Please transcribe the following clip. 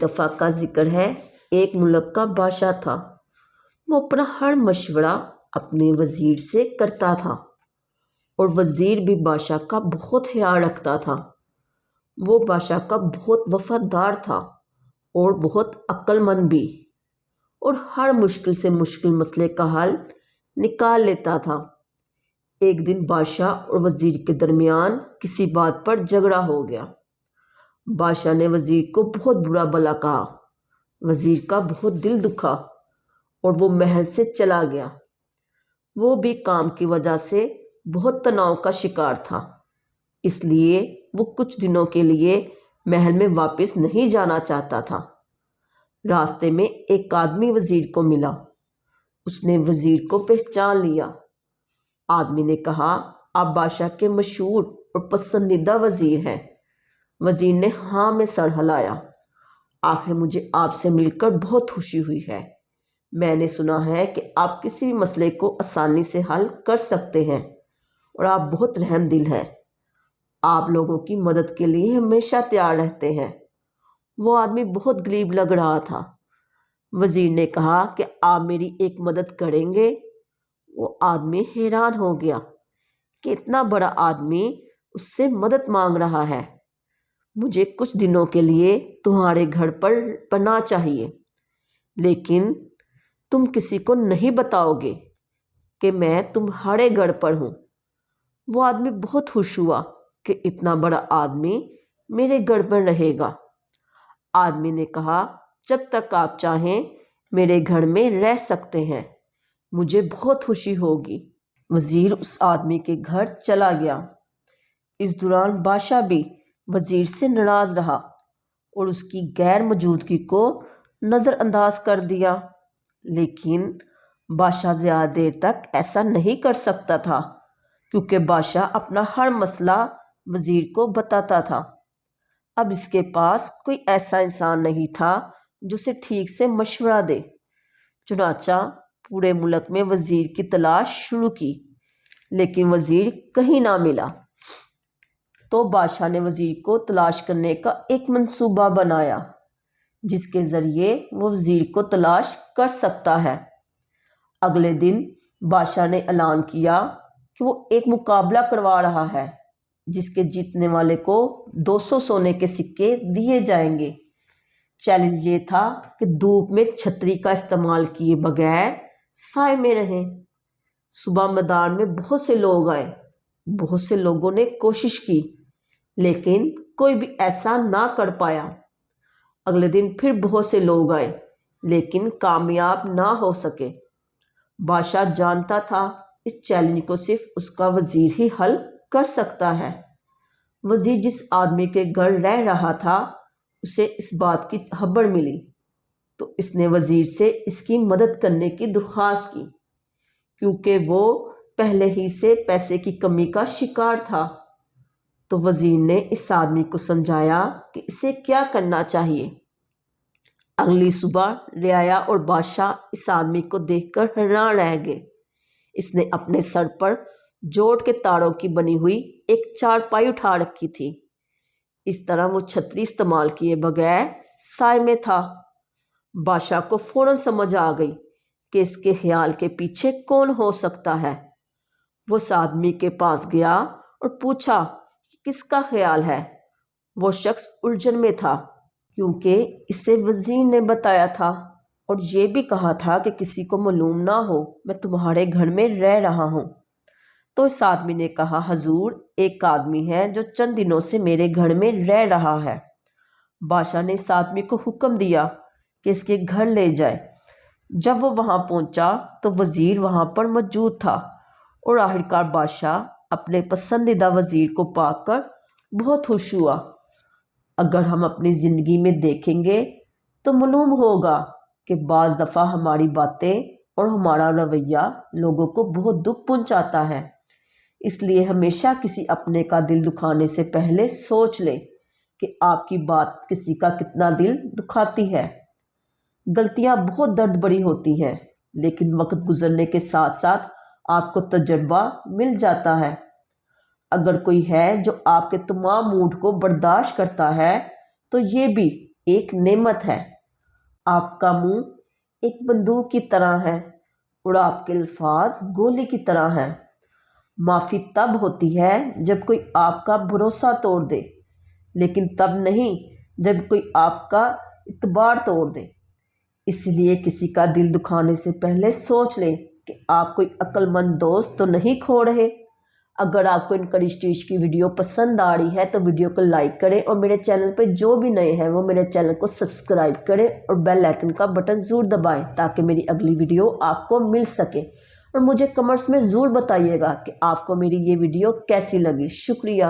دفعہ کا ذکر ہے، ایک ملک کا بادشاہ تھا۔ وہ اپنا ہر مشورہ اپنے وزیر سے کرتا تھا اور وزیر بھی بادشاہ کا بہت خیال رکھتا تھا۔ وہ بادشاہ کا بہت وفادار تھا اور بہت عقل مند بھی، اور ہر مشکل سے مشکل مسئلے کا حل نکال لیتا تھا۔ ایک دن بادشاہ اور وزیر کے درمیان کسی بات پر جھگڑا ہو گیا۔ بادشاہ نے وزیر کو بہت برا بھلا کہا۔ وزیر کا بہت دل دکھا اور وہ محل سے چلا گیا۔ وہ بھی کام کی وجہ سے بہت تناؤ کا شکار تھا، اس لیے وہ کچھ دنوں کے لیے محل میں واپس نہیں جانا چاہتا تھا۔ راستے میں ایک آدمی وزیر کو ملا۔ اس نے وزیر کو پہچان لیا۔ آدمی نے کہا، آپ بادشاہ کے مشہور اور پسندیدہ وزیر ہیں۔ وزیر نے ہاں میں سر ہلایا۔ آخر مجھے آپ سے مل کر بہت خوشی ہوئی ہے۔ میں نے سنا ہے کہ آپ کسی بھی مسئلے کو آسانی سے حل کر سکتے ہیں اور آپ بہت رحم دل ہیں۔ آپ لوگوں کی مدد کے لیے ہمیشہ تیار رہتے ہیں۔ وہ آدمی بہت غریب لگ رہا تھا۔ وزیر نے کہا کہ آپ میری ایک مدد کریں گے؟ وہ آدمی حیران ہو گیا کہ اتنا بڑا آدمی اس سے مدد مانگ رہا ہے۔ مجھے کچھ دنوں کے لیے تمہارے گھر پر پناہ چاہیے، لیکن تم کسی کو نہیں بتاؤ گے کہ میں تمہارے گھر پر ہوں۔ وہ آدمی بہت خوش ہوا کہ اتنا بڑا آدمی میرے گھر پر رہے گا۔ آدمی نے کہا، جب تک آپ چاہیں میرے گھر میں رہ سکتے ہیں، مجھے بہت خوشی ہوگی۔ وزیر اس آدمی کے گھر چلا گیا۔ اس دوران بادشاہ بھی وزیر سے ناراض رہا اور اس کی غیر موجودگی کو نظر انداز کر دیا، لیکن بادشاہ زیادہ دیر تک ایسا نہیں کر سکتا تھا کیونکہ بادشاہ اپنا ہر مسئلہ وزیر کو بتاتا تھا۔ اب اس کے پاس کوئی ایسا انسان نہیں تھا جو اسے ٹھیک سے مشورہ دے۔ چنانچہ پورے ملک میں وزیر کی تلاش شروع کی، لیکن وزیر کہیں نہ ملا۔ تو بادشاہ نے وزیر کو تلاش کرنے کا ایک منصوبہ بنایا جس کے ذریعے وہ وزیر کو تلاش کر سکتا ہے۔ اگلے دن بادشاہ نے اعلان کیا کہ وہ ایک مقابلہ کروا رہا ہے جس کے جیتنے والے کو 200 سونے کے سکے دیے جائیں گے۔ چیلنج یہ تھا کہ دھوپ میں چھتری کا استعمال کیے بغیر سائے میں رہیں۔ صبح میدان میں بہت سے لوگ آئے۔ بہت سے لوگوں نے کوشش کی، لیکن کوئی بھی ایسا نہ کر پایا۔ اگلے دن پھر بہت سے لوگ آئے، لیکن کامیاب نہ ہو سکے۔ بادشاہ جانتا تھا اس چیلنج کو صرف اس کا وزیر ہی حل کر سکتا ہے۔ وزیر جس آدمی کے گھر رہ رہا تھا اسے اس بات کی خبر ملی، تو اس نے وزیر سے اس کی مدد کرنے کی درخواست کی، کیونکہ وہ پہلے ہی سے پیسے کی کمی کا شکار تھا۔ تو وزیر نے اس آدمی کو سمجھایا کہ اسے کیا کرنا چاہیے۔ اگلی صبح رعایا اور بادشاہ اس آدمی کو دیکھ کر حیران رہ گئے۔ اس نے اپنے سر پر جوٹ کے تاروں کی بنی ہوئی ایک چارپائی اٹھا رکھی تھی۔ اس طرح وہ چھتری استعمال کیے بغیر سائے میں تھا۔ بادشاہ کو فوراً سمجھ آ گئی کہ اس کے خیال کے پیچھے کون ہو سکتا ہے۔ وہ اس آدمی کے پاس گیا اور پوچھا کہ کس کا خیال ہے۔ وہ شخص الجھن میں تھا کیونکہ اسے وزیر نے بتایا تھا اور یہ بھی کہا تھا کہ کسی کو معلوم نہ ہو میں تمہارے گھر میں رہ رہا ہوں۔ تو اس آدمی نے کہا، حضور، ایک آدمی ہے جو چند دنوں سے میرے گھر میں رہ رہا ہے۔ بادشاہ نے اس آدمی کو حکم دیا کہ اس کے گھر لے جائے۔ جب وہ وہاں پہنچا تو وزیر وہاں پر موجود تھا، اور آخرکار بادشاہ اپنے پسندیدہ وزیر کو پا کر بہت خوش ہوا۔ اگر ہم اپنی زندگی میں دیکھیں گے تو معلوم ہوگا کہ بعض دفعہ ہماری باتیں اور ہمارا رویہ لوگوں کو بہت دکھ پہنچاتا ہے۔ اس لیے ہمیشہ کسی اپنے کا دل دکھانے سے پہلے سوچ لیں کہ آپ کی بات کسی کا کتنا دل دکھاتی ہے۔ غلطیاں بہت درد بھری ہوتی ہیں، لیکن وقت گزرنے کے ساتھ ساتھ آپ کو تجربہ مل جاتا ہے۔ اگر کوئی ہے جو آپ کے تمام موڈ کو برداشت کرتا ہے تو یہ بھی ایک نعمت ہے۔ آپ کا منہ ایک بندوق کی طرح ہے اور آپ کے الفاظ گولی کی طرح ہیں۔ معافی تب ہوتی ہے جب کوئی آپ کا بھروسہ توڑ دے، لیکن تب نہیں جب کوئی آپ کا اعتبار توڑ دے۔ اس لیے کسی کا دل دکھانے سے پہلے سوچ لیں کہ آپ کوئی عقل مند دوست تو نہیں کھو رہے۔ اگر آپ کو انکریج ٹیچ کی ویڈیو پسند آ رہی ہے تو ویڈیو کو لائک کریں، اور میرے چینل پہ جو بھی نئے ہیں وہ میرے چینل کو سبسکرائب کریں اور بیل آئیکن کا بٹن ضرور دبائیں تاکہ میری اگلی ویڈیو آپ کو مل سکے۔ اور مجھے کمنٹس میں ضرور بتائیے گا کہ آپ کو میری یہ ویڈیو کیسی لگی۔ شکریہ۔